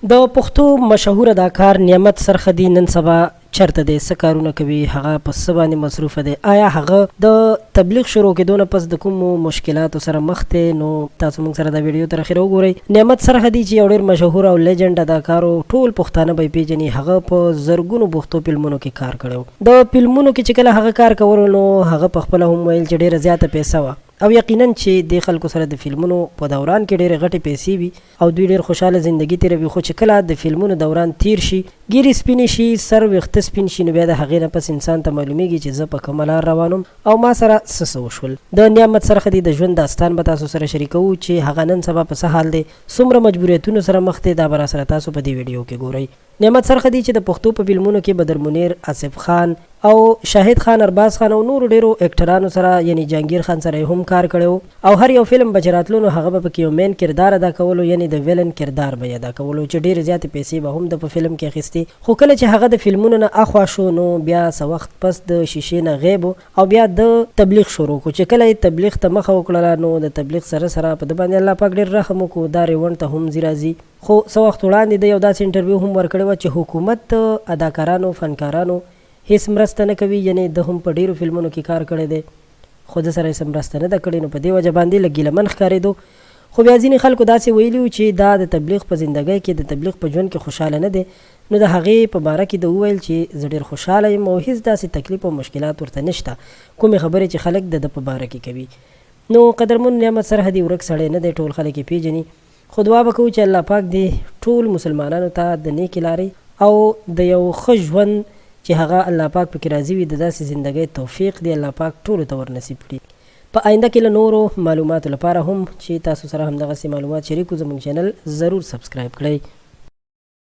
د پښتو مشهور اداکار نعمت سرخدي نن سبا چرته دی، څه کارونه کوي، هغه په څه باندې مصروفه دی، آیا هغه د تبلیغ شروع کېدو نه پس د کومو مشکلاتو سره مخ دی؟ نو تاسو موږ سره دا ویډیو تر اخره وګورئ. نعمت سرخدي چې یو ډېر مشهور او لیجنډ اداکار و، ټول پښتانه به یې پیژني. هغه په زرګونو پښتو فلمونو کې کار کړی. د فلمونو کې چې کله هغه کار کولو نو هغه پخپله هم ویل چې ډېره زیاته پیسه وه، او یقینا چې د خلکو سره د فلمونو په دوران کې ډېرې غټې پیسې وي او دوی ډېر خوشحاله زندگی تېروي. خو چې کله د فلمونو دوران تیر شي، ګیرې سپینې شي، سر ویښته سپین شي، نو بیا د هغې نه پس انسان ته معلومیږي چې زه په کومه لار روانم او ما سره څه وشول. د نعمت سرخدي د ژوند داستان به تاسو سره شریکوو چې هغه نن سبا په څه حال دی، څومره مجبوریتونو سره مخ دی، دا به راسره تاسو په دې ویډیو کې ګورئ. نعمت سرخدي چې د پښتو په فلمونو کې بدر منیر، آصف خان او شاهد خان، ارباز خان او نورو ډیرو اکټرانو سره یعنی جهانگیر خان سره هم کار کړی او هر یو فلم به چې راتلو نو هغه به پکې یو مین کردار ادا کولو، یعنی د ویلن کردار به ادا کولو چې ډېرې زیاتې پیسې به هم د په فلم کې اخیستې. خو کله چې هغه د فلمونو نه اخوا شو نو بیا څه وخت پس د شیشې نه غیب او بیا د تبلیغ شروع کړو. چې کله یې تبلیغ ته مخه وکړله نو د تبلیغ سره سره په ده باندې الله پاک ډېر رحم وکړو، دا ریونډ ته هم ځي راځي. خو څه وخت وړاندې د یو داسې انټرویو هم ورکړې وه چې حکومت اداکارانو فنکارانو هیڅ مرسته نه کوي، یعنی د هم په ډیرو فلمونو کې کار کړی دی خو د سره هیڅ مرسته نه ده کړې. نو په دې وجه باندې لږ ګیلمن ښکارېدو. خو بیا ځینې خلکو داسې ویلي وو چې دا د تبلیغ په زندګۍ کې، د تبلیغ په ژوند کې خوشحاله نه دی. نو د هغې په باره کې د وویل چې زه ډېر خوشحاله یم او هیڅ داسې تکلیف او مشکلات ورته نشته، کومې خبرې چې خلک د په باره کې کوي. نو قدرمن نعمت سرخدي ورک سړی نه دی، ټول خلک یې پیژني. خو دعا به کوو چې الله پاک دې ټول مسلمانانو ته د نیکې لارې او د یو ښه ژوند چې هغه الله پاک پکې راضي وي، د داسې زندګۍ توفیق دی الله پاک ټولو ته ورنصیب کړي. په آینده کې له نورو معلوماتو لپاره هم چې تاسو سره همدغسې معلومات شریکو، زموږ چینل ضرور سبسکرایب کړئ.